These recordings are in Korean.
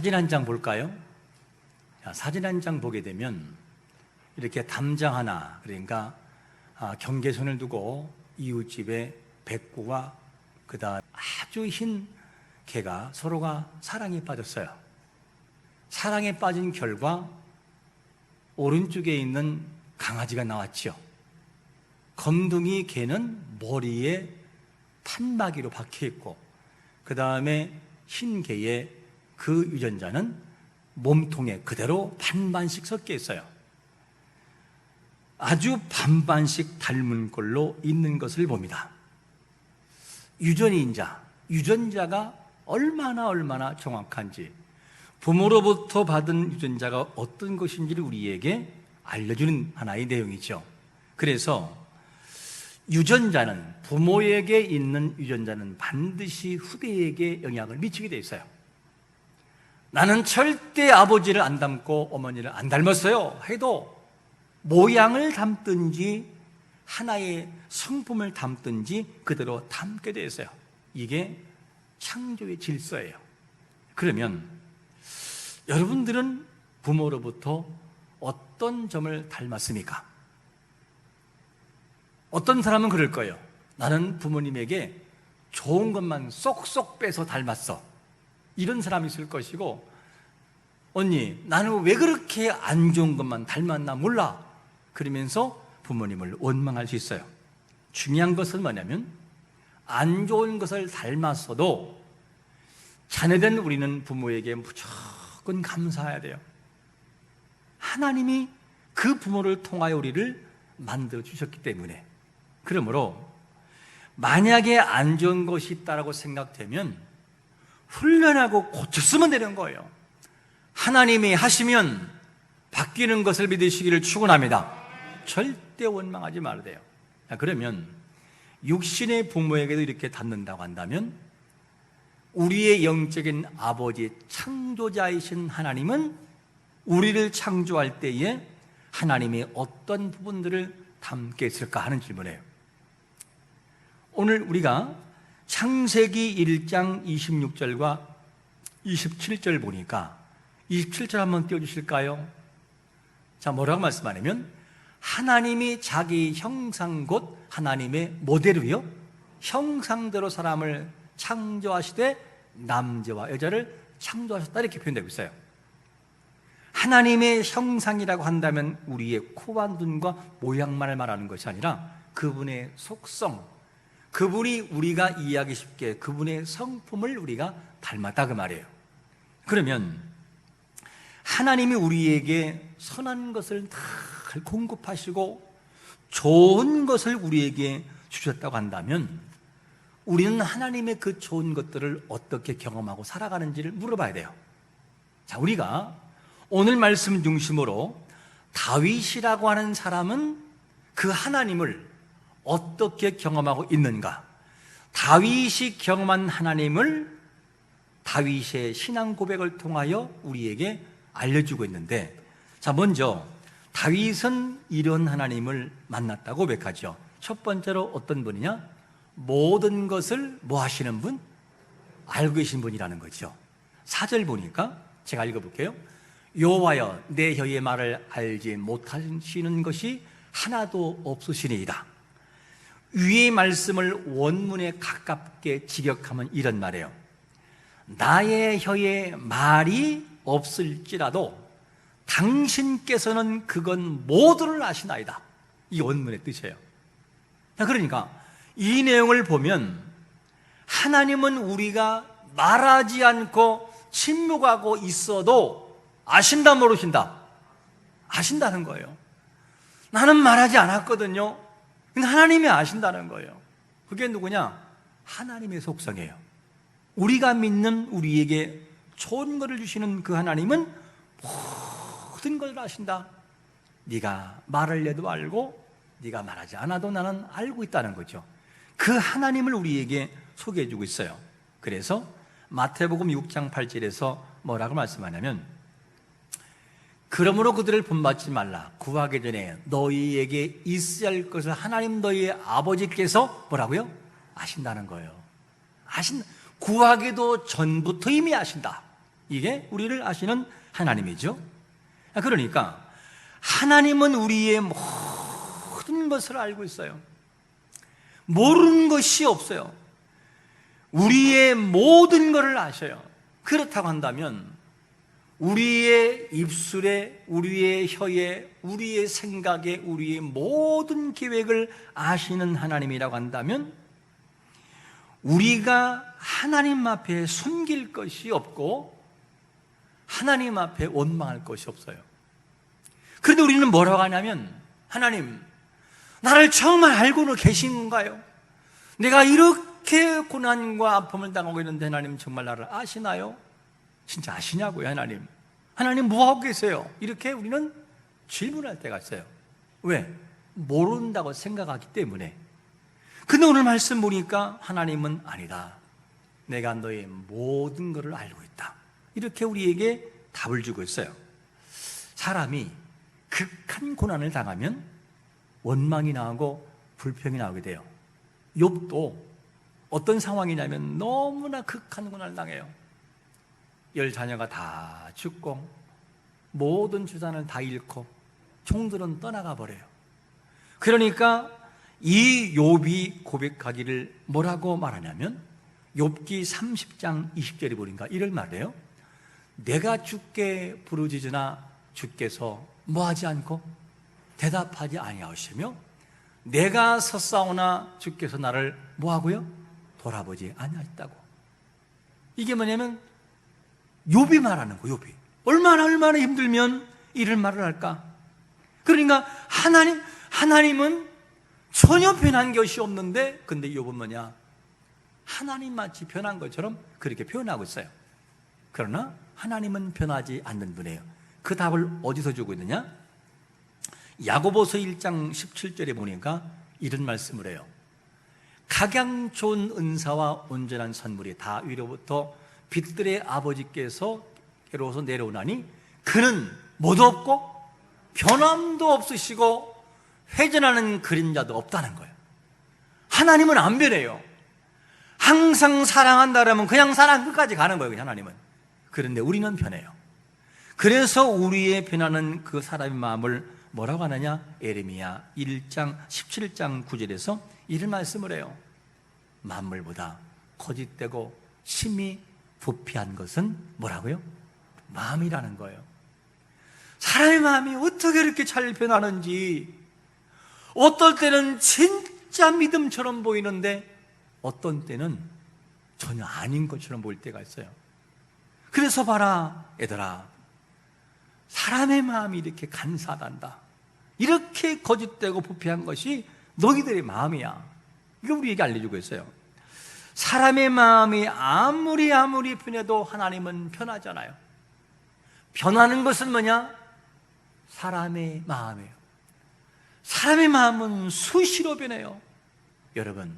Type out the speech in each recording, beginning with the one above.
사진 한 장 볼까요? 자, 사진 한 장 보게 되면 이렇게 담장 하나, 그러니까 경계선을 두고 이웃집에 백구와 그다음 아주 흰 개가 서로가 사랑에 빠졌어요. 사랑에 빠진 결과 오른쪽에 있는 강아지가 나왔지요. 검둥이 개는 머리에 판마기로 박혀있고, 그 다음에 흰 개의 그 유전자는 몸통에 그대로 반반씩 섞여 있어요. 아주 반반씩 닮은 꼴로 있는 것을 봅니다. 유전자가 얼마나 정확한지, 부모로부터 받은 유전자가 어떤 것인지를 우리에게 알려주는 하나의 내용이죠. 그래서 부모에게 있는 유전자는 반드시 후대에게 영향을 미치게 돼 있어요. 나는 절대 아버지를 안 닮고 어머니를 안 닮았어요 해도 모양을 담든지 하나의 성품을 담든지 그대로 담게 돼 있어요. 이게 창조의 질서예요. 그러면 여러분들은 부모로부터 어떤 점을 닮았습니까? 어떤 사람은 그럴 거예요. 나는 부모님에게 좋은 것만 쏙쏙 빼서 닮았어. 이런 사람이 있을 것이고, 언니, 나는 왜 그렇게 안 좋은 것만 닮았나 몰라. 그러면서 부모님을 원망할 수 있어요. 중요한 것은 뭐냐면, 안 좋은 것을 닮았어도 자녀된 우리는 부모에게 무조건 감사해야 돼요. 하나님이 그 부모를 통하여 우리를 만들어 주셨기 때문에. 그러므로 만약에 안 좋은 것이 있다고 생각되면 훈련하고 고쳤으면 되는 거예요. 하나님이 하시면 바뀌는 것을 믿으시기를 축원합니다. 절대 원망하지 말아야 돼요. 그러면 육신의 부모에게도 이렇게 닮는다고 한다면 우리의 영적인 아버지, 창조자이신 하나님은 우리를 창조할 때에 하나님이 어떤 부분들을 담게 했을까 하는 질문이에요. 오늘 우리가 창세기 1장 26절과 27절 보니까 27절 한번 띄워주실까요? 자, 뭐라고 말씀하냐면 하나님이 자기 형상 곧 하나님의 모델로요 형상대로 사람을 창조하시되 남자와 여자를 창조하셨다 이렇게 표현되고 있어요. 하나님의 형상이라고 한다면 우리의 코와 눈과 모양만을 말하는 것이 아니라 그분의 속성, 그분이 우리가 이해하기 쉽게 그분의 성품을 우리가 닮았다 그 말이에요. 그러면 하나님이 우리에게 선한 것을 다 공급하시고 좋은 것을 우리에게 주셨다고 한다면 우리는 하나님의 그 좋은 것들을 어떻게 경험하고 살아가는지를 물어봐야 돼요. 자, 우리가 오늘 말씀 중심으로 다윗이라고 하는 사람은 그 하나님을 어떻게 경험하고 있는가? 다윗이 경험한 하나님을 다윗의 신앙 고백을 통하여 우리에게 알려주고 있는데, 자, 먼저 다윗은 이런 하나님을 만났다고 고백하죠. 첫 번째로 어떤 분이냐? 모든 것을 뭐 하시는 분? 알고 계신 분이라는 거죠. 4절 보니까 제가 읽어볼게요. 여호와여, 내 혀의 말을 알지 못하시는 것이 하나도 없으시니이다. 위의 말씀을 원문에 가깝게 직역하면 이런 말이에요. 나의 혀에 말이 없을지라도 당신께서는 그건 모두를 아시나이다. 이 원문의 뜻이에요. 그러니까 이 내용을 보면 하나님은 우리가 말하지 않고 침묵하고 있어도 아신다 모르신다? 아신다는 거예요. 나는 말하지 않았거든요. 근데 하나님이 아신다는 거예요. 그게 누구냐? 하나님의 속성이에요. 우리가 믿는 우리에게 좋은 것을 주시는 그 하나님은 모든 것을 아신다. 네가 말을 해도 알고 네가 말하지 않아도 나는 알고 있다는 거죠. 그 하나님을 우리에게 소개해 주고 있어요. 그래서 마태복음 6장 8절에서 뭐라고 말씀하냐면 그러므로 그들을 본받지 말라. 구하기 전에 너희에게 있어야 할 것을 하나님 너희의 아버지께서 뭐라고요? 아신다는 거예요. 구하기도 전부터 이미 아신다. 이게 우리를 아시는 하나님이죠. 그러니까 하나님은 우리의 모든 것을 알고 있어요. 모르는 것이 없어요. 우리의 모든 것을 아셔요. 그렇다고 한다면 우리의 입술에, 우리의 혀에, 우리의 생각에, 우리의 모든 계획을 아시는 하나님이라고 한다면 우리가 하나님 앞에 숨길 것이 없고 하나님 앞에 원망할 것이 없어요. 그런데 우리는 뭐라고 하냐면, 하나님, 나를 정말 알고는 계신 건가요? 내가 이렇게 고난과 아픔을 당하고 있는데 하나님 정말 나를 아시나요? 진짜 아시냐고요, 하나님? 하나님 뭐하고 계세요? 이렇게 우리는 질문할 때가 있어요. 왜? 모른다고 생각하기 때문에. 근데 오늘 말씀 보니까 하나님은 아니다. 내가 너의 모든 것을 알고 있다. 이렇게 우리에게 답을 주고 있어요. 사람이 극한 고난을 당하면 원망이 나오고 불평이 나오게 돼요. 욥도 어떤 상황이냐면 너무나 극한 고난을 당해요. 10자녀가 다 죽고 모든 주산을 다 잃고 종들은 떠나가 버려요. 그러니까 이 욥이 고백하기를 뭐라고 말하냐면, 욥기 30장 20절에 보니까 이런 말이에요. 내가 주께 부르짖으나 주께서 뭐하지 않고 대답하지 아니하시며, 내가 섰사오나 주께서 나를 뭐하고요? 돌아보지 아니하셨다고. 이게 뭐냐면 욥이 말하는 거예요. 욥이 얼마나 힘들면 이런 말을 할까? 그러니까 하나님은 전혀 변한 것이 없는데, 근데 욥은 뭐냐? 하나님 마치 변한 것처럼 그렇게 표현하고 있어요. 그러나 하나님은 변하지 않는 분이에요. 그 답을 어디서 주고 있느냐? 야고보서 1장 17절에 보니까 이런 말씀을 해요. 각양 좋은 은사와 온전한 선물이 다 위로부터 빛들의 아버지께서 깨로서 내려오나니 그는 뭐도 없고 변함도 없으시고 회전하는 그림자도 없다는 거예요. 하나님은 안 변해요. 항상 사랑한다라면 그냥 사랑 끝까지 가는 거예요, 하나님은. 그런데 우리는 변해요. 그래서 우리의 변하는 그 사람의 마음을 뭐라고 하느냐? 에레미야 1장 17장 9절에서 이런 말씀을 해요. 만물보다 거짓되고 심히 부패한 것은 뭐라고요? 마음이라는 거예요. 사람의 마음이 어떻게 이렇게 잘 변하는지, 어떨 때는 진짜 믿음처럼 보이는데 어떤 때는 전혀 아닌 것처럼 보일 때가 있어요. 그래서 봐라, 얘들아, 사람의 마음이 이렇게 간사하단다. 이렇게 거짓되고 부패한 것이 너희들의 마음이야. 이거 우리에게 알려주고 있어요. 사람의 마음이 아무리 변해도 하나님은 변하잖아요. 변하는 것은 뭐냐? 사람의 마음이에요. 사람의 마음은 수시로 변해요. 여러분,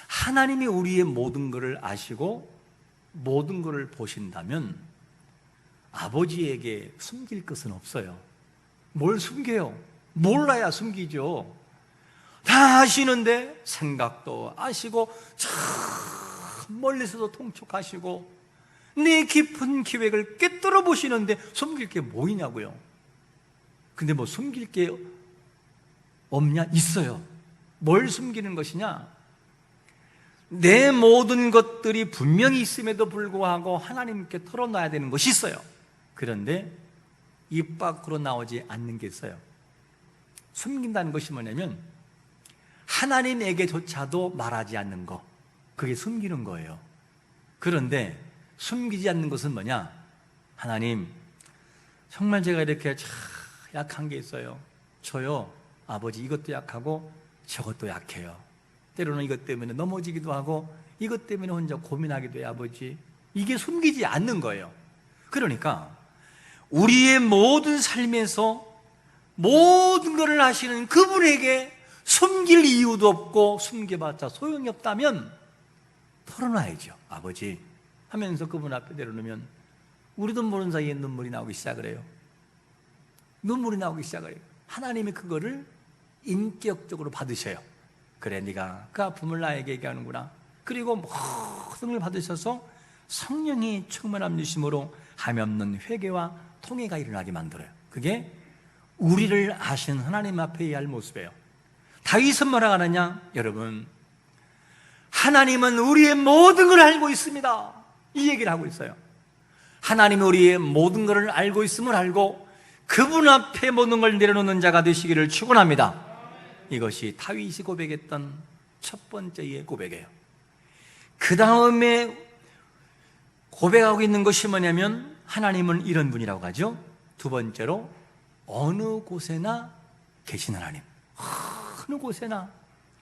하나님이 우리의 모든 것을 아시고 모든 것을 보신다면 아버지에게 숨길 것은 없어요. 뭘 숨겨요? 몰라야 숨기죠. 다 아시는데 생각도 아시고 저 멀리서도 통촉하시고 내 깊은 계획을 꿰뚫어 보시는데 숨길 게 뭐이냐고요. 근데 뭐 숨길 게 없냐? 있어요. 뭘 숨기는 것이냐? 내 모든 것들이 분명히 있음에도 불구하고 하나님께 털어놔야 되는 것이 있어요. 그런데 입 밖으로 나오지 않는 게 있어요. 숨긴다는 것이 뭐냐면 하나님에게조차도 말하지 않는 거, 그게 숨기는 거예요. 그런데 숨기지 않는 것은 뭐냐? 하나님, 정말 제가 이렇게 참 약한 게 있어요. 저요, 아버지, 이것도 약하고 저것도 약해요. 때로는 이것 때문에 넘어지기도 하고 이것 때문에 혼자 고민하기도 해요, 아버지. 이게 숨기지 않는 거예요. 그러니까 우리의 모든 삶에서 모든 것을 아시는 그분에게 숨길 이유도 없고 숨겨봤자 소용이 없다면 털어놔야죠. 아버지 하면서 그분 앞에 내려놓으면 우리도 모르는 사이에 눈물이 나오기 시작을 해요. 눈물이 나오기 시작을 해요. 하나님이 그거를 인격적으로 받으셔요. 그래, 네가 그 아픔을 나에게 얘기하는구나. 그리고 모든 걸 받으셔서 성령이 충만함 주심으로 함이 없는 회개와 통회가 일어나게 만들어요. 그게 우리를 아시는 하나님 앞에 해야 할 모습이에요. 다윗은 뭐라고 하느냐? 여러분, 하나님은 우리의 모든 걸 알고 있습니다. 이 얘기를 하고 있어요. 하나님이 우리의 모든 것을 알고 있음을 알고 그분 앞에 모든 걸 내려놓는 자가 되시기를 축원합니다. 이것이 다윗이 고백했던 첫 번째의 고백이에요. 그 다음에 고백하고 있는 것이 뭐냐면 하나님은 이런 분이라고 하죠. 두 번째로 어느 곳에나 계신 하나님. 어느 곳에나.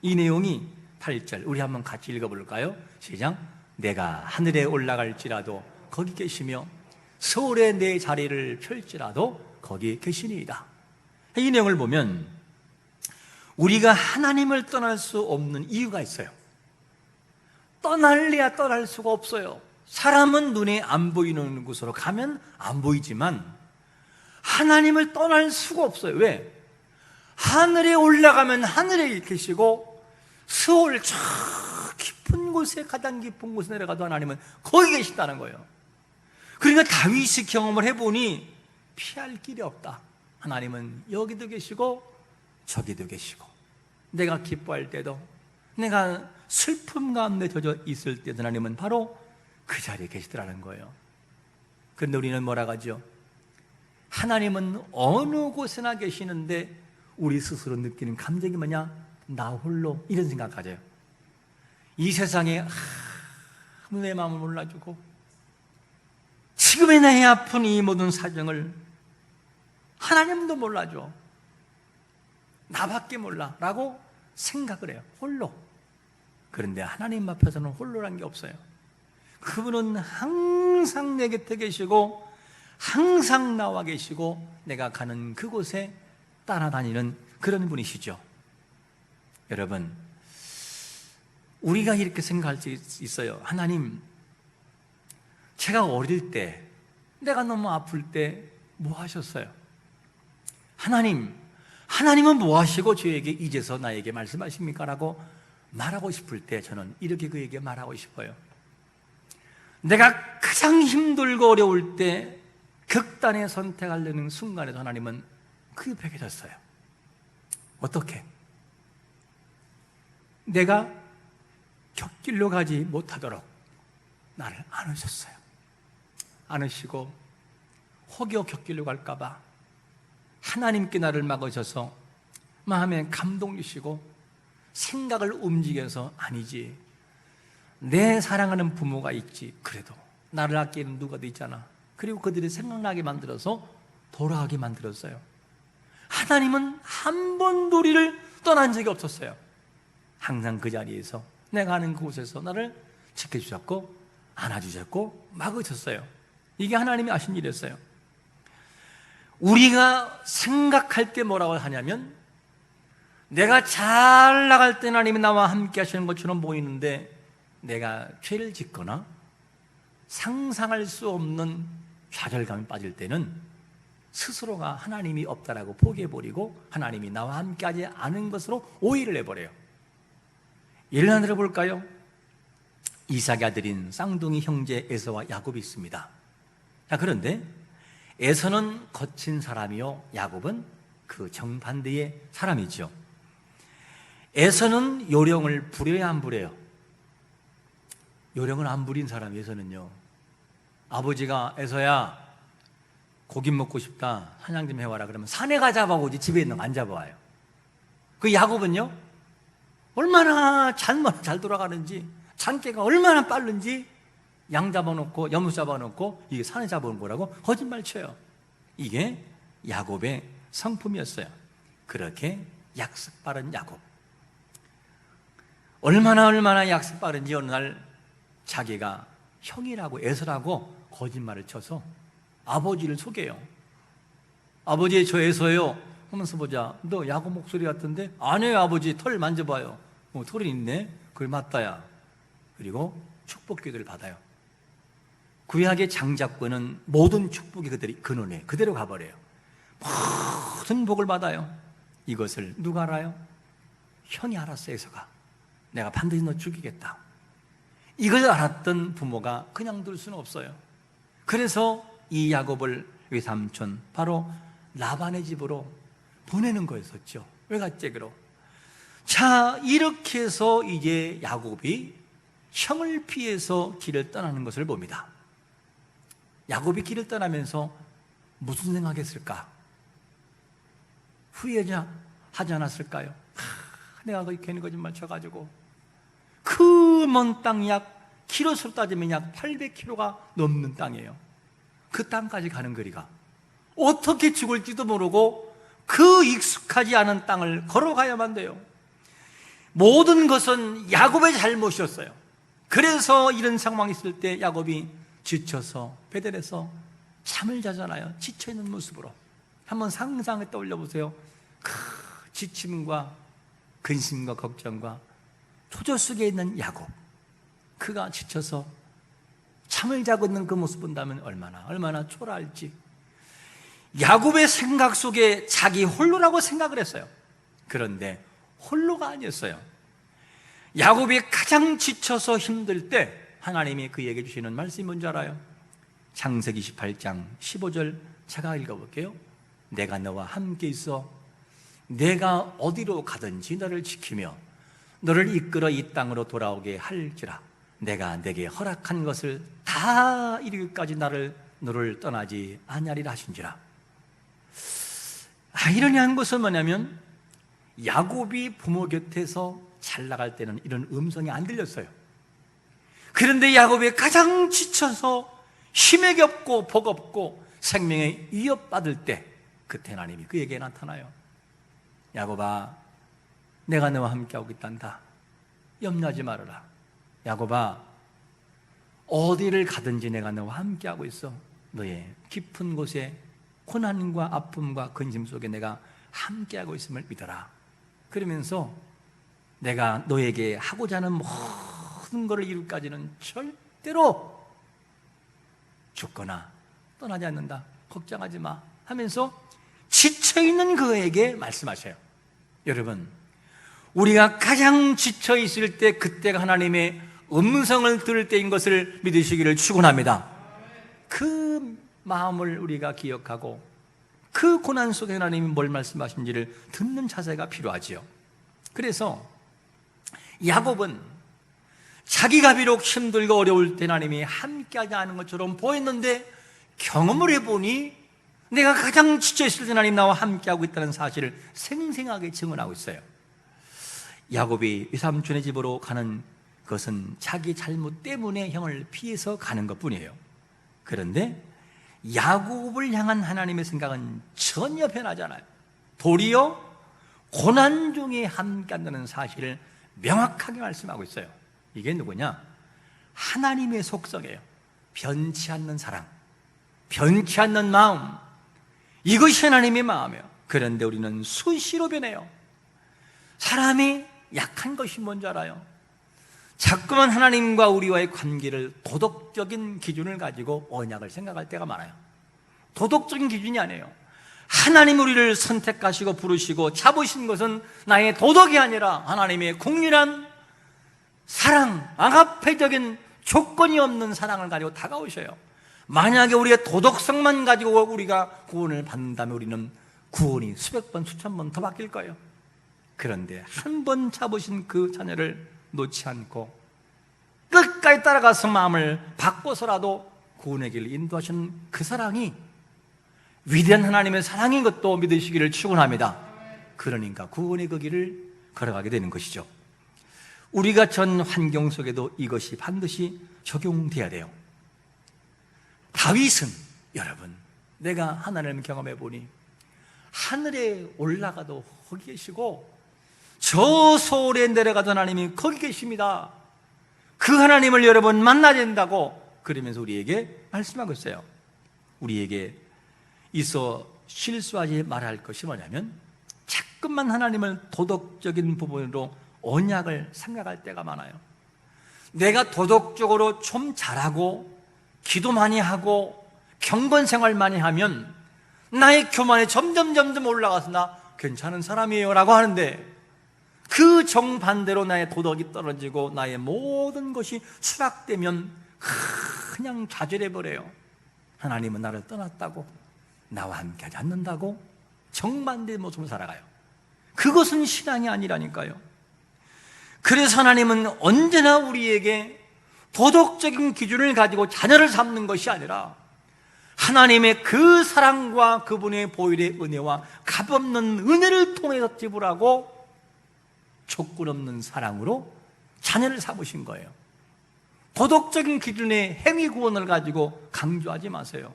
이 내용이 8절 우리 한번 같이 읽어볼까요? 시작. 내가 하늘에 올라갈지라도 거기 계시며 서울에 내 자리를 펼지라도 거기 계시니이다. 이 내용을 보면 우리가 하나님을 떠날 수 없는 이유가 있어요. 떠날래야 떠날 수가 없어요. 사람은 눈에 안 보이는 곳으로 가면 안 보이지만 하나님을 떠날 수가 없어요. 왜? 하늘에 올라가면 하늘에 계시고 서울 저 깊은 곳에, 가장 깊은 곳에 내려가도 하나님은 거기 계신다는 거예요. 그러니까 다윗이 경험을 해보니 피할 길이 없다. 하나님은 여기도 계시고 저기도 계시고, 내가 기뻐할 때도, 내가 슬픔 가운데 젖어 있을 때도 하나님은 바로 그 자리에 계시더라는 거예요. 그런데 우리는 뭐라 하죠? 하나님은 어느 곳에나 계시는데 우리 스스로 느끼는 감정이 뭐냐? 나 홀로, 이런 생각 가져요. 이 세상에 아무 내 마음을 몰라주고 지금의 내 아픈 이 모든 사정을 하나님도 몰라줘, 나밖에 몰라 라고 생각을 해요. 홀로. 그런데 하나님 앞에서는 홀로란 게 없어요. 그분은 항상 내 곁에 계시고 항상 나와 계시고 내가 가는 그곳에 따라다니는 그런 분이시죠. 여러분, 우리가 이렇게 생각할 수 있어요. 하나님, 제가 어릴 때, 내가 너무 아플 때 뭐 하셨어요? 하나님은 뭐 하시고 저에게 이제서 나에게 말씀하십니까? 라고 말하고 싶을 때 저는 이렇게 그에게 말하고 싶어요. 내가 가장 힘들고 어려울 때 극단의 선택하려는 순간에도 하나님은 그 옆에 계셨어요. 어떻게? 내가 곁길로 가지 못하도록 나를 안으셨어요. 안으시고 혹여 곁길로 갈까봐 하나님께 나를 막으셔서 마음에 감동 주시고 생각을 움직여서, 아니지, 내 사랑하는 부모가 있지, 그래도 나를 아끼는 누가 더 있잖아. 그리고 그들이 생각나게 만들어서 돌아가게 만들었어요. 하나님은 한 번도 우리를 떠난 적이 없었어요. 항상 그 자리에서, 내가 아는 그곳에서 나를 지켜주셨고 안아주셨고 막으셨어요. 이게 하나님이 하신 일이었어요. 우리가 생각할 때 뭐라고 하냐면, 내가 잘 나갈 때 하나님이 나와 함께 하시는 것처럼 보이는데 내가 죄를 짓거나 상상할 수 없는 좌절감에 빠질 때는 스스로가 하나님이 없다라고 포기해버리고 하나님이 나와 함께하지 않은 것으로 오해를 해버려요. 예를 하나 들어볼까요? 이삭의 아들인 쌍둥이 형제 에서와 야곱이 있습니다. 자, 그런데 에서는 거친 사람이요, 야곱은 그 정반대의 사람이죠. 에서는 요령을 부려야 안 부려요? 요령을 안 부린 사람이 에서는요, 아버지가 에서야 고기 먹고 싶다, 사냥 좀 해와라 그러면 산에 가 잡아오지 집에 있는 거 안 잡아와요. 그 야곱은요, 얼마나 잘 돌아가는지, 장계가 얼마나 빠른지 양 잡아놓고 염소 잡아놓고 이게 산에 잡아온 거라고 거짓말 쳐요. 이게 야곱의 성품이었어요. 그렇게 약속 빠른 야곱. 얼마나 약속 빠른지 어느 날 자기가 형이라고, 에서라고 거짓말을 쳐서 아버지를 속여요. 아버지, 저 에서예요 하면서, 보자, 너 야곱 목소리 같은데? 아니에요 아버지, 털 만져봐요. 털이 있네. 그걸 맞다야. 그리고 축복 기도를 받아요. 구약의 장자권은 모든 축복이 그들이 근원에 그대로 가버려요. 모든 복을 받아요. 이것을 누가 알아요? 형이 알았어요. 에서가. 내가 반드시 너 죽이겠다. 이걸 알았던 부모가 그냥 둘 수는 없어요. 그래서 이 야곱을 외삼촌 바로 라반의 집으로 보내는 거였었죠. 외갓댁으로. 자, 이렇게 해서 이제 야곱이 형을 피해서 길을 떠나는 것을 봅니다. 야곱이 길을 떠나면서 무슨 생각했을까? 후회하지 않았을까요? 내가 괜히 거짓말 쳐가지고 그 먼 땅 약 키로수로 따지면 약 800km가 넘는 땅이에요. 그 땅까지 가는 거리가 어떻게 죽을지도 모르고 그 익숙하지 않은 땅을 걸어가야만 돼요. 모든 것은 야곱의 잘못이었어요. 그래서 이런 상황이 있을 때 야곱이 지쳐서 베델에서 잠을 자잖아요. 지쳐있는 모습으로. 한번 상상해 떠올려 보세요. 그 지침과 근심과 걱정과 초조 속에 있는 야곱, 그가 지쳐서 잠을 자고 있는 그 모습 본다면 얼마나 초라할지. 야곱의 생각 속에 자기 홀로라고 생각을 했어요. 그런데 홀로가 아니었어요. 야곱이 가장 지쳐서 힘들 때 하나님이 그에게 주시는 말씀이 뭔지 알아요? 창세기 28장 15절 제가 읽어볼게요. 내가 너와 함께 있어 내가 어디로 가든지 너를 지키며 너를 이끌어 이 땅으로 돌아오게 할지라. 내가 내게 허락한 것을 다 이루기까지 너를 떠나지 아니하리라 하신지라. 아이러니한 것은 뭐냐면 야곱이 부모 곁에서 잘 나갈 때는 이런 음성이 안 들렸어요. 그런데 야곱이 가장 지쳐서 힘에 겹고 버겁고 생명에 위협받을 때 그때 하나님이 그에게 나타나요. 야곱아, 내가 너와 함께하고 있단다. 염려하지 말아라. 야곱아, 어디를 가든지 내가 너와 함께하고 있어. 너의 깊은 곳에 고난과 아픔과 근심 속에 내가 함께하고 있음을 믿어라. 그러면서 내가 너에게 하고자 하는 모든 것을 이루기까지는 절대로 죽거나 떠나지 않는다. 걱정하지 마 하면서 지쳐있는 그에게 말씀하셔요. 여러분, 우리가 가장 지쳐있을 때 그때가 하나님의 음성을 들을 때인 것을 믿으시기를 축원합니다. 그 마음을 우리가 기억하고 그 고난 속에 하나님이 뭘 말씀하신지를 듣는 자세가 필요하지요. 그래서 야곱은 자기가 비록 힘들고 어려울 때 하나님이 함께하지 않은 것처럼 보였는데 경험을 해보니 내가 가장 지쳐있을 때 하나님 나와 함께하고 있다는 사실을 생생하게 증언하고 있어요. 야곱이 외삼촌의 집으로 가는 것은 자기 잘못 때문에 형을 피해서 가는 것뿐이에요. 그런데 야곱을 향한 하나님의 생각은 전혀 변하잖아요. 도리어 고난 중에 함께한다는 사실을 명확하게 말씀하고 있어요. 이게 누구냐? 하나님의 속성이에요. 변치 않는 사랑, 변치 않는 마음, 이것이 하나님의 마음이에요. 그런데 우리는 수시로 변해요. 사람이 약한 것이 뭔지 알아요? 자꾸만 하나님과 우리와의 관계를 도덕적인 기준을 가지고 언약을 생각할 때가 많아요. 도덕적인 기준이 아니에요. 하나님 우리를 선택하시고 부르시고 잡으신 것은 나의 도덕이 아니라 하나님의 국률한 사랑, 아가페적인 조건이 없는 사랑을 가지고 다가오셔요. 만약에 우리의 도덕성만 가지고 우리가 구원을 받는다면 우리는 구원이 수백 번, 수천 번 더 바뀔 거예요. 그런데 한 번 잡으신 그 자녀를 놓지 않고 끝까지 따라가서 마음을 바꿔서라도 구원의 길을 인도하시는 그 사랑이 위대한 하나님의 사랑인 것도 믿으시기를 축원합니다. 그러니까 구원의 그 길을 걸어가게 되는 것이죠. 우리가 전 환경 속에도 이것이 반드시 적용돼야 돼요. 다윗은 여러분, 내가 하나님을 경험해 보니 하늘에 올라가도 거기 계시고 저 소울에 내려가도 하나님이 거기 계십니다. 그 하나님을 여러분 만나야 된다고 그러면서 우리에게 말씀하고 있어요. 우리에게 있어 실수하지 말아야 할 것이 뭐냐면 자꾸만 하나님을 도덕적인 부분으로 언약을 생각할 때가 많아요. 내가 도덕적으로 좀 잘하고 기도 많이 하고 경건 생활 많이 하면 나의 교만이 점점 올라가서 나 괜찮은 사람이에요 라고 하는데 그 정반대로 나의 도덕이 떨어지고 나의 모든 것이 추락되면 그냥 좌절해버려요. 하나님은 나를 떠났다고, 나와 함께하지 않는다고 정반대의 모습을 살아가요. 그것은 신앙이 아니라니까요. 그래서 하나님은 언제나 우리에게 도덕적인 기준을 가지고 자녀를 삼는 것이 아니라 하나님의 그 사랑과 그분의 보혈의 은혜와 값없는 은혜를 통해서 지불하고 조건 없는 사랑으로 자녀를 삼으신 거예요. 도덕적인 기준의 행위 구원을 가지고 강조하지 마세요.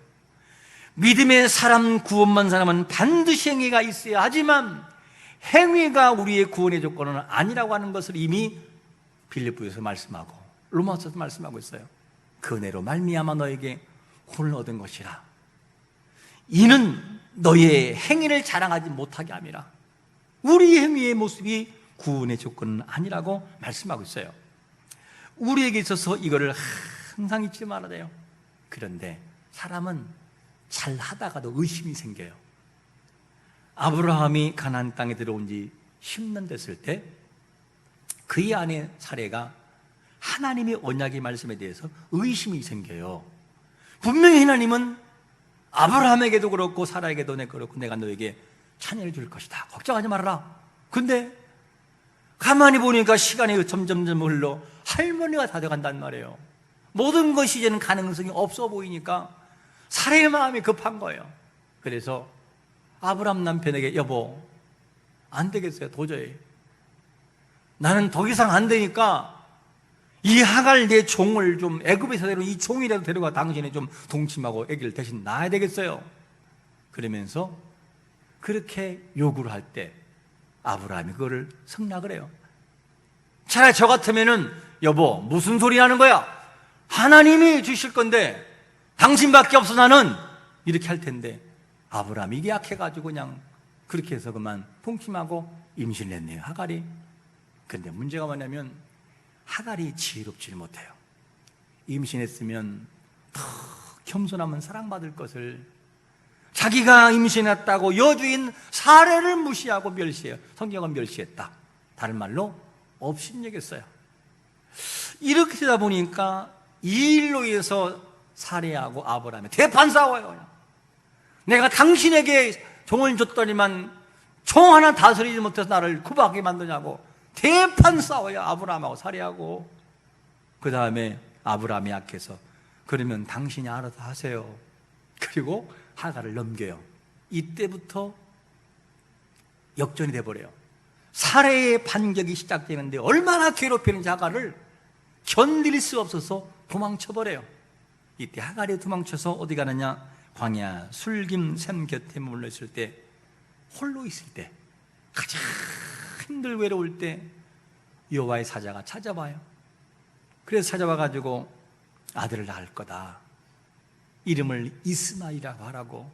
믿음의 사람 구원만 사람은 반드시 행위가 있어야 하지만 행위가 우리의 구원의 조건은 아니라고 하는 것을 이미 빌립보에서 말씀하고 로마서에서 말씀하고 있어요. 그 은혜로 말미암아 너에게 구원을 얻은 것이라. 이는 너의 행위를 자랑하지 못하게 함이라. 우리 행위의 모습이 구원의 조건은 아니라고 말씀하고 있어요. 우리에게 있어서 이거를 항상 잊지 말아야 돼요. 그런데 사람은 잘 하다가도 의심이 생겨요. 아브라함이 가나안 땅에 들어온 지 10년 됐을 때 그의 아내 사례가 하나님의 언약의 말씀에 대해서 의심이 생겨요. 분명히 하나님은 아브라함에게도 그렇고 사라에게도 그렇고 내가 너에게 자녀를 줄 것이다, 걱정하지 말아라. 근데 가만히 보니까 시간이 점점 흘러 할머니가 다 돼간단 말이에요. 모든 것이 이제는 가능성이 없어 보이니까 사라의 마음이 급한 거예요. 그래서 아브라함 남편에게 여보, 안 되겠어요. 도저히 나는 더 이상 안 되니까 이 하갈 내 종을 좀 애굽에서 데려온 이 종이라도 데려가 당신이 좀 동침하고 아기를 대신 낳아야 되겠어요. 그러면서 그렇게 요구를 할 때 아브라함이 그거를 승낙을 해요. 차라리 저 같으면은 여보 무슨 소리 하는 거야? 하나님이 주실 건데 당신밖에 없어 나는, 이렇게 할 텐데 아브라함이 이게 약해가지고 그냥 그렇게 해서 그만 동침하고 임신을 했네요, 하갈이. 그런데 문제가 뭐냐면 하갈이 지혜롭지 못해요. 임신했으면 더 겸손하면 사랑받을 것을 자기가 임신했다고 여주인 사례를 무시하고 멸시해요. 성경은 멸시했다. 다른 말로 업신여겼어요. 이렇게 되다 보니까 이 일로 인해서 사례하고 아브라함이 대판 싸워요. 내가 당신에게 종을 줬더니만 종 하나 다스리지 못해서 나를 구박하게 만드냐고 대판 싸워요. 아브라함하고 사례하고. 그 다음에 아브라함이 약해서 그러면 당신이 알아서 하세요. 그리고 하갈을 넘겨요. 이때부터 역전이 돼버려요. 사례의 반격이 시작되는데 얼마나 괴롭히는지 하갈을 견딜 수 없어서 도망쳐버려요. 이때 하갈이 도망쳐서 어디 가느냐, 광야 술김 샘 곁에 머물러 있을 때, 홀로 있을 때, 가장 힘들 외로울 때 여호와의 사자가 찾아와요. 그래서 찾아와가지고 아들을 낳을 거다, 이름을 이스마엘이라고 하라고,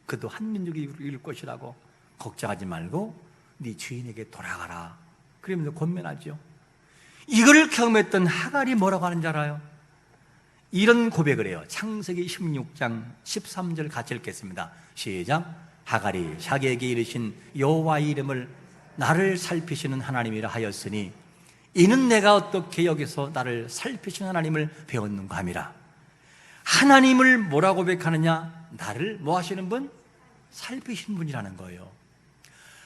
그도 한 민족이 이룰 것이라고, 걱정하지 말고 네 주인에게 돌아가라, 그러면서 권면하죠. 이걸 경험했던 하갈이 뭐라고 하는지 알아요? 이런 고백을 해요. 창세기 16장 13절 같이 읽겠습니다. 시작. 하갈이 자기에게 이르신 여호와의 이름을 나를 살피시는 하나님이라 하였으니 이는 내가 어떻게 여기서 나를 살피시는 하나님을 배웠는가 함이라. 하나님을 뭐라고 고백하느냐? 나를 뭐 하시는 분? 살피시는 분이라는 거예요.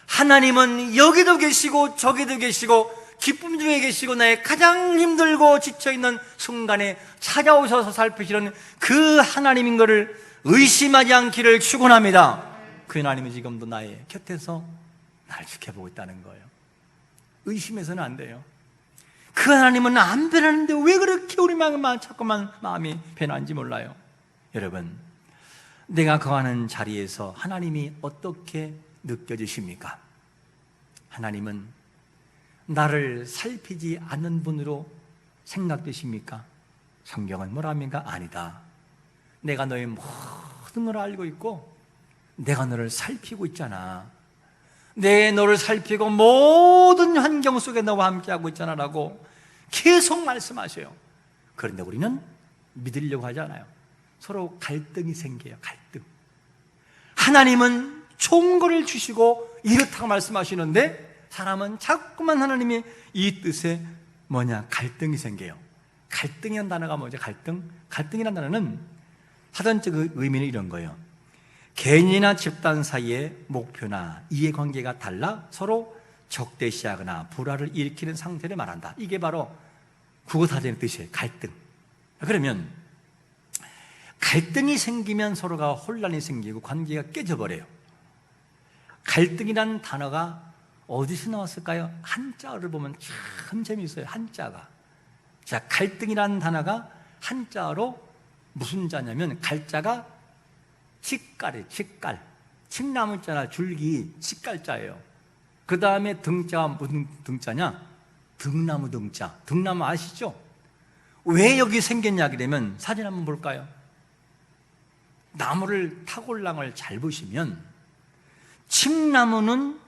하나님은 여기도 계시고 저기도 계시고 기쁨 중에 계시고 나의 가장 힘들고 지쳐있는 순간에 찾아오셔서 살피시는 그 하나님인 것을 의심하지 않기를 축원합니다. 그 하나님이 지금도 나의 곁에서 나를 지켜보고 있다는 거예요. 의심해서는 안 돼요. 그 하나님은 안 변하는데 왜 그렇게 우리 마음만 자꾸만 마음이 변하는지 몰라요. 여러분, 내가 거하는 자리에서 하나님이 어떻게 느껴지십니까? 하나님은 나를 살피지 않는 분으로 생각되십니까? 성경은 뭐랍니까? 아니다. 내가 너의 모든 걸 알고 있고 내가 너를 살피고 있잖아. 내 너를 살피고 모든 환경 속에 너와 함께하고 있잖아 라고 계속 말씀하셔요. 그런데 우리는 믿으려고 하지 않아요. 서로 갈등이 생겨요. 갈등. 하나님은 좋은 것을 주시고 이렇다고 말씀하시는데 사람은 자꾸만 하나님의 이 뜻에 갈등이 생겨요. 갈등이라는 단어가 뭐죠? 갈등이라는 단어는 사전적 의미는 이런 거예요. 개인이나 집단 사이의 목표나 이해관계가 달라 서로 적대시하거나 불화를 일으키는 상태를 말한다. 이게 바로 국어사전의 뜻이에요. 갈등. 그러면 갈등이 생기면 서로가 혼란이 생기고 관계가 깨져버려요. 갈등이라는 단어가 어디서 나왔을까요? 한자어를 보면 참 재미있어요. 한자가. 자, 갈등이라는 단어가 한자어로 무슨 자냐면 갈자가 칡깔이에요. 칡깔. 칡나무자나 줄기 칡깔자예요. 그 다음에 등자가 무슨 등자냐? 등나무 등자. 등나무 아시죠? 왜 여기 생겼냐 그러면 사진 한번 볼까요? 나무를 타골랑을 잘 보시면 칡나무는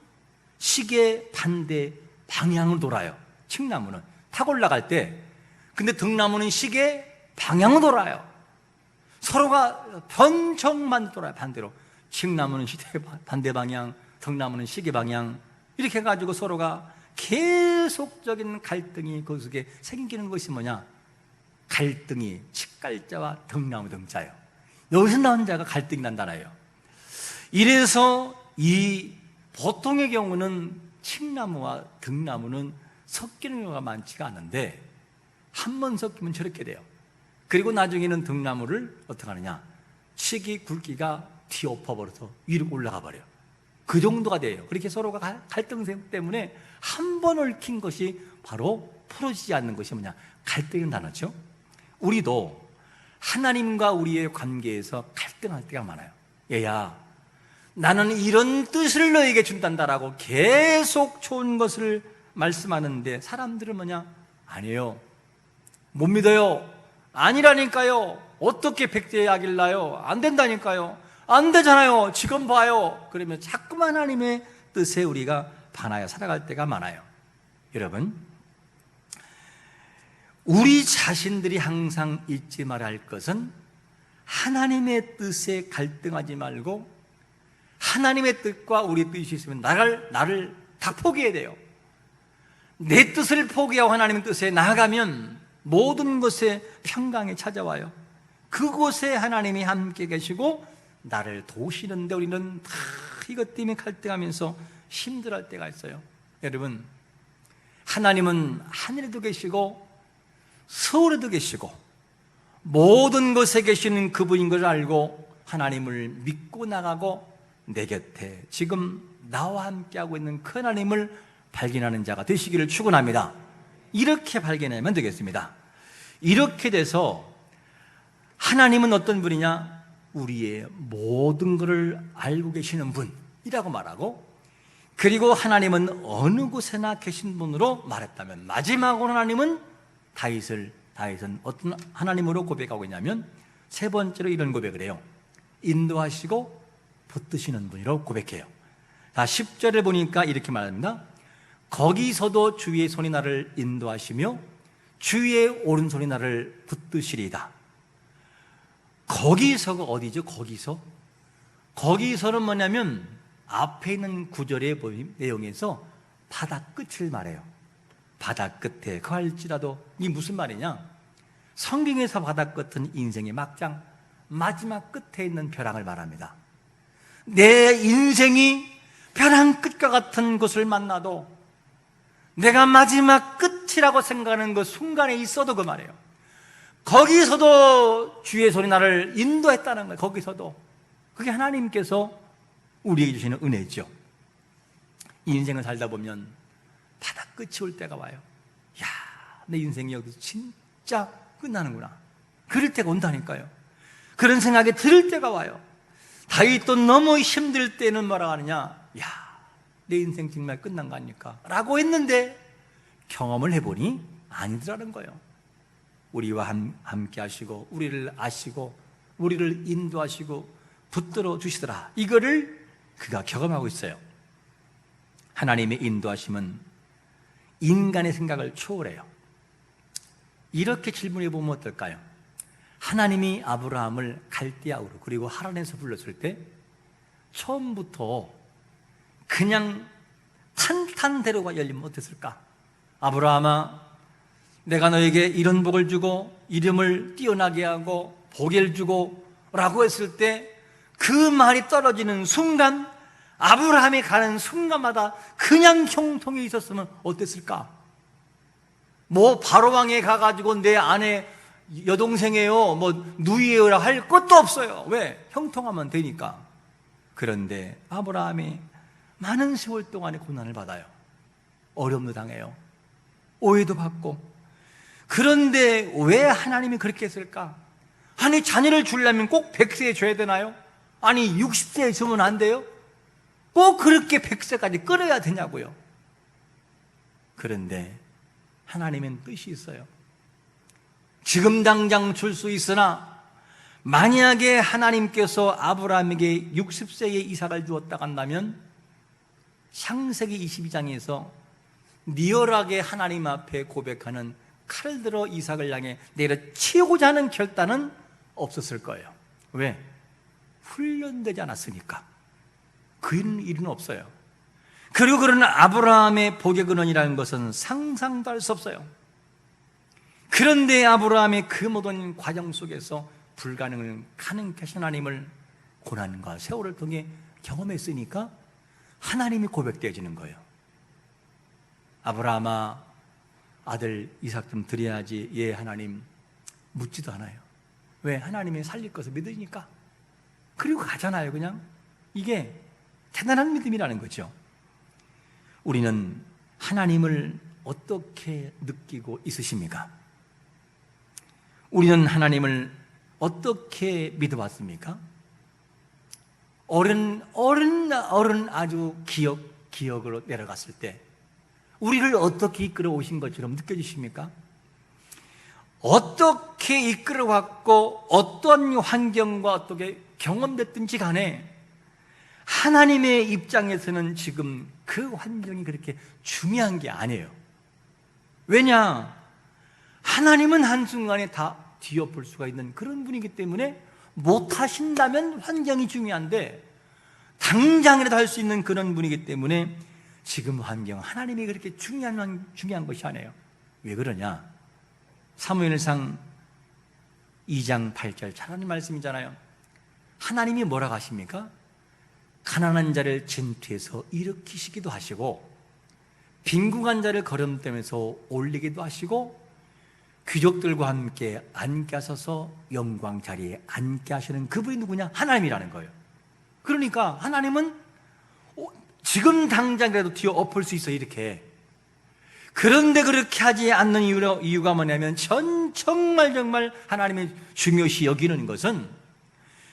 시계 반대 방향으로 돌아요. 칡나무는 타고 올라갈 때. 근데 등나무는 시계 방향으로 돌아요. 서로가 변청만 돌아요. 반대로. 칡나무는 시계 반대 방향, 등나무는 시계 방향, 이렇게 해가지고 서로가 계속적인 갈등이 그 속에 생기는 것이 뭐냐? 갈등이 칡갈자와 등나무 등자예요. 여기서 나온 자가 갈등이란 단어예요. 이래서 이 보통의 경우는 칡나무와 등나무는 섞이는 경우가 많지가 않은데 한 번 섞이면 저렇게 돼요. 그리고 나중에는 등나무를 어떻게 하느냐? 칡이 굵기가 뒤엎어버려서 위로 올라가 버려요. 그 정도가 돼요. 그렇게 서로가 갈등 때문에 한 번 얽힌 것이 바로 풀어지지 않는 것이 뭐냐? 갈등이라는 단어죠. 우리도 하나님과 우리의 관계에서 갈등할 때가 많아요. 얘야, 나는 이런 뜻을 너에게 준단다라고 계속 좋은 것을 말씀하는데 사람들은 뭐냐? 아니에요. 못 믿어요. 아니라니까요. 어떻게 백제야길라요? 안 된다니까요. 안 되잖아요. 지금 봐요. 그러면 자꾸만 하나님의 뜻에 우리가 반하여 살아갈 때가 많아요. 여러분, 우리 자신들이 항상 잊지 말아야 할 것은 하나님의 뜻에 갈등하지 말고 하나님의 뜻과 우리 뜻이 있으면 나를 다 포기해야 돼요. 내 뜻을 포기하고 하나님의 뜻에 나아가면 모든 것에 평강이 찾아와요. 그곳에 하나님이 함께 계시고 나를 도우시는데 우리는 다 이것 때문에 갈등하면서 힘들어할 때가 있어요. 여러분, 하나님은 하늘에도 계시고 서울에도 계시고 모든 곳에 계시는 그분인 걸 알고 하나님을 믿고 나가고 내 곁에 지금 나와 함께하고 있는 그 하나님을 발견하는 자가 되시기를 축원합니다. 이렇게 발견하면 되겠습니다. 이렇게 돼서 하나님은 어떤 분이냐? 우리의 모든 것을 알고 계시는 분이라고 말하고, 그리고 하나님은 어느 곳에나 계신 분으로 말했다면 마지막으로 하나님은 다윗은 어떤 하나님으로 고백하고 있냐면 세 번째로 이런 고백을 해요. 인도하시고 붙드시는 분이라고 고백해요. 자, 10절을 보니까 이렇게 말합니다. 거기서도 주의 손이 나를 인도하시며 주의 오른손이 나를 붙드시리이다. 거기서가 어디죠? 거기서는 뭐냐면 앞에 있는 구절의 내용에서 바다 끝을 말해요. 바다 끝에 거할지라도, 이 무슨 말이냐? 성경에서 바다 끝은 인생의 막장, 마지막 끝에 있는 벼랑을 말합니다. 내 인생이 벼랑 끝과 같은 곳을 만나도 내가 마지막 끝이라고 생각하는 그 순간에 있어도 그 말이에요. 거기서도 주의 손이 나를 인도했다는 거예요. 거기서도. 그게 하나님께서 우리에게 주시는 은혜죠. 이 인생을 살다 보면 바다 끝이 올 때가 와요. 야, 내 인생이 여기서 진짜 끝나는구나. 그럴 때가 온다니까요. 그런 생각이 들 때가 와요. 다윗도 너무 힘들 때는 뭐라고 하느냐? 야, 내 인생 정말 끝난 거 아닙니까? 라고 했는데 경험을 해보니 아니더라는 거예요. 우리와 함께 하시고 우리를 아시고 우리를 인도하시고 붙들어 주시더라. 이거를 그가 경험하고 있어요. 하나님의 인도하심은 인간의 생각을 초월해요. 이렇게 질문해 보면 어떨까요? 하나님이 아브라함을 갈대아우르 그리고 하란에서 불렀을 때 처음부터 그냥 탄탄대로가 열리면 어땠을까? 아브라함아, 내가 너에게 이런 복을 주고 이름을 뛰어나게 하고 복을 주고 라고 했을 때 그 말이 떨어지는 순간, 아브라함이 가는 순간마다 그냥 형통이 있었으면 어땠을까? 뭐 바로왕에 가가지고 내 아내 여동생이에요, 뭐 누이에요라 할 것도 없어요. 왜? 형통하면 되니까. 그런데 아브라함이 많은 세월 동안의 고난을 받아요. 어려움도 당해요. 오해도 받고. 그런데 왜 하나님이 그렇게 했을까? 아니, 자녀를 주려면 꼭 100세에 줘야 되나요? 아니, 60세에 주면 안 돼요? 꼭 그렇게 100세까지 끌어야 되냐고요. 그런데 하나님은 뜻이 있어요. 지금 당장 줄 수 있으나 만약에 하나님께서 아브라함에게 60세에 이삭을 주었다 한다면 창세기 22장에서 리얼하게 하나님 앞에 고백하는 칼을 들어 이삭을 향해 내려치우고자 하는 결단은 없었을 거예요. 왜? 훈련되지 않았으니까. 그 일은 없어요. 그리고 그런 아브라함의 복의 근원이라는 것은 상상도 할 수 없어요. 그런데 아브라함의 그 모든 과정 속에서 불가능을 가능케 하신 하나님을 고난과 세월을 통해 경험했으니까 하나님이 고백되어지는 거예요. 아브라함아, 아들 이삭 좀 드려야지. 예, 하나님. 묻지도 않아요. 왜? 하나님이 살릴 것을 믿으니까. 그리고 가잖아요, 그냥. 이게 대단한 믿음이라는 거죠. 우리는 하나님을 어떻게 느끼고 있으십니까? 우리는 하나님을 어떻게 믿어왔습니까? 어른 아주 기억으로 내려갔을 때 우리를 어떻게 이끌어 오신 것처럼 느껴지십니까? 어떻게 이끌어왔고 어떤 환경과 어떻게 경험됐든지 간에 하나님의 입장에서는 지금 그 환경이 그렇게 중요한 게 아니에요. 왜냐? 하나님은 한순간에 다 뒤엎을 수가 있는 그런 분이기 때문에 못하신다면 환경이 중요한데 당장이라도 할 수 있는 그런 분이기 때문에 지금 환경, 하나님이 그렇게 중요한 것이 아니에요. 왜 그러냐? 사무엘상 2장 8절 잘 아는 말씀이잖아요. 하나님이 뭐라고 하십니까? 가난한 자를 진투해서 일으키시기도 하시고 빈궁한 자를 거름되면서 올리기도 하시고 귀족들과 함께 앉게 하셔서 영광 자리에 앉게 하시는 그분이 누구냐? 하나님이라는 거예요. 그러니까 하나님은 지금 당장이라도 뒤에 엎을 수 있어, 이렇게. 그런데 그렇게 하지 않는 이유가 뭐냐면 정말 하나님이 중요시 여기는 것은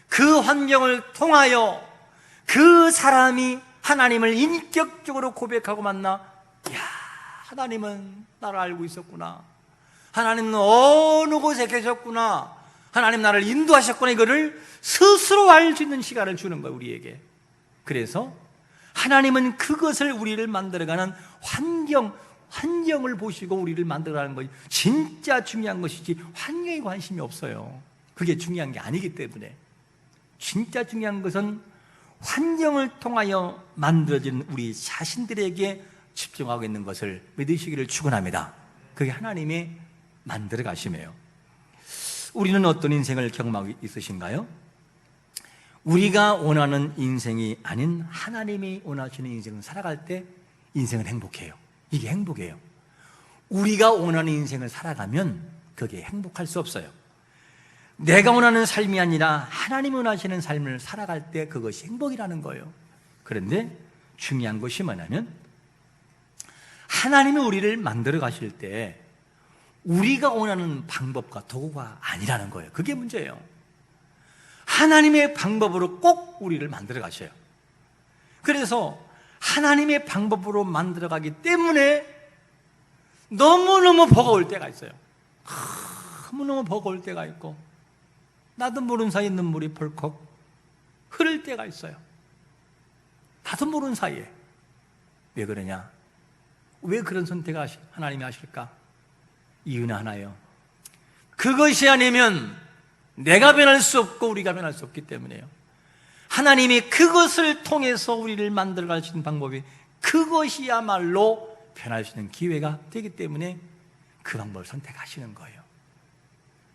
그 환경을 통하여 그 사람이 하나님을 인격적으로 고백하고 만나, 야, 하나님은 나를 알고 있었구나, 하나님은 어느 곳에 계셨구나, 하나님 나를 인도하셨구나, 이거를 스스로 알 수 있는 시간을 주는 거예요, 우리에게. 그래서 하나님은 그것을 우리를 만들어가는 환경을 보시고 우리를 만들어가는 것이 진짜 중요한 것이지 환경에 관심이 없어요. 그게 중요한 게 아니기 때문에. 진짜 중요한 것은 환경을 통하여 만들어진 우리 자신들에게 집중하고 있는 것을 믿으시기를 축원합니다. 그게 하나님의 만들어 가심이에요. 우리는 어떤 인생을 경험하고 있으신가요? 우리가 원하는 인생이 아닌 하나님이 원하시는 인생을 살아갈 때 인생은 행복해요. 이게 행복이에요. 우리가 원하는 인생을 살아가면 그게 행복할 수 없어요. 내가 원하는 삶이 아니라 하나님이 원하시는 삶을 살아갈 때 그것이 행복이라는 거예요. 그런데 중요한 것이 뭐냐면 하나님이 우리를 만들어 가실 때 우리가 원하는 방법과 도구가 아니라는 거예요. 그게 문제예요. 하나님의 방법으로 꼭 우리를 만들어 가셔요. 그래서 하나님의 방법으로 만들어 가기 때문에 너무너무 버거울 때가 있어요. 너무너무 버거울 때가 있고 나도 모르는 사이에 눈물이 벌컥 흐를 때가 있어요. 나도 모르는 사이에. 왜 그러냐? 왜 그런 선택을 하나님이 하실까? 이유는 하나예요. 그것이 아니면 내가 변할 수 없고 우리가 변할 수 없기 때문에요. 하나님이 그것을 통해서 우리를 만들어 가시는 방법이 그것이야말로 변할 수 있는 기회가 되기 때문에 그 방법을 선택하시는 거예요.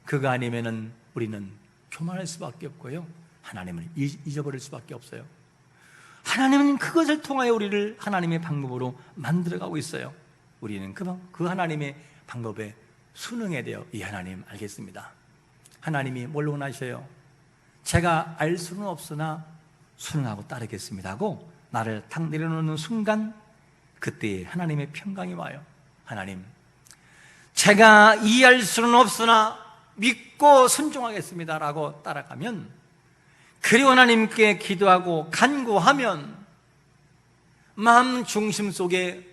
그거 아니면은 우리는 교만할 수밖에 없고요, 하나님을 잊어버릴 수밖에 없어요. 하나님은 그것을 통하여 우리를 하나님의 방법으로 만들어가고 있어요. 우리는 그 하나님의 방법에 순응해야 돼요. 이 하나님 알겠습니다. 하나님이 뭘로 원하셔요? 제가 알 수는 없으나 순응하고 따르겠습니다 하고 나를 탁 내려놓는 순간, 그때 하나님의 평강이 와요. 하나님, 제가 이해할 수는 없으나 믿고 순종하겠습니다 라고 따라가면, 그리고 하나님께 기도하고 간구하면 마음 중심 속에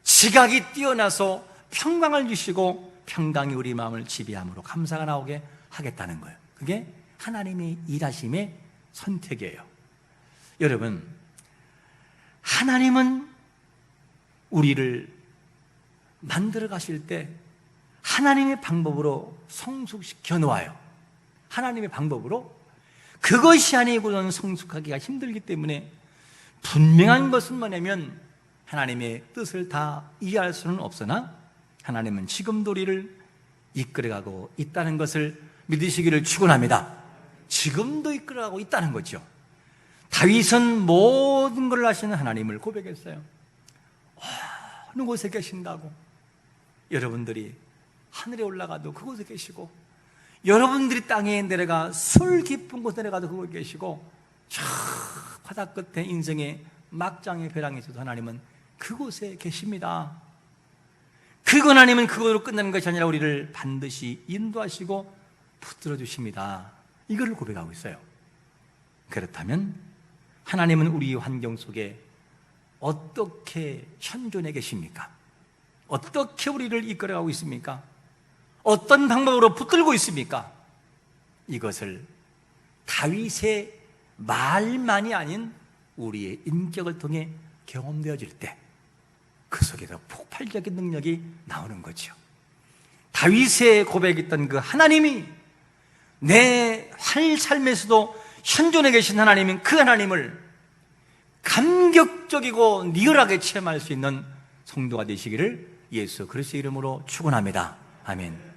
지각이 뛰어나서 평강을 주시고 평강이 우리 마음을 지배함으로 감사가 나오게 하겠다는 거예요. 그게 하나님의 일하심의 선택이에요. 여러분, 하나님은 우리를 만들어 가실 때 하나님의 방법으로 성숙시켜 놓아요. 하나님의 방법으로. 그것이 아니고는 성숙하기가 힘들기 때문에 분명한 것은 뭐냐면, 하나님의 뜻을 다 이해할 수는 없으나 하나님은 지금도 우리를 이끌어가고 있다는 것을 믿으시기를 축원합니다. 지금도 이끌어가고 있다는 거죠. 다윗은 모든 걸 아시는 하나님을 고백했어요. 어느 곳에 계신다고? 여러분들이 하늘에 올라가도 그곳에 계시고, 여러분들이 땅에 내려가 술 깊은 곳에 내려가도 그곳에 계시고, 저 바다 끝에 인생의 막장의 벼랑에 있어도 하나님은 그곳에 계십니다. 그 하나님은 그것으로 끝나는 것이 아니라 우리를 반드시 인도하시고 붙들어 주십니다. 이거를 고백하고 있어요. 그렇다면 하나님은 우리 환경 속에 어떻게 현존해 계십니까? 어떻게 우리를 이끌어가고 있습니까? 어떤 방법으로 붙들고 있습니까? 이것을 다윗의 말만이 아닌 우리의 인격을 통해 경험되어질 때 그 속에서 폭발적인 능력이 나오는 거죠. 다윗의 고백했던 그 하나님이 내 삶에서도 현존해 계신 하나님인 그 하나님을 감격적이고 리얼하게 체험할 수 있는 성도가 되시기를 예수 그리스도의 이름으로 축원합니다. 아멘.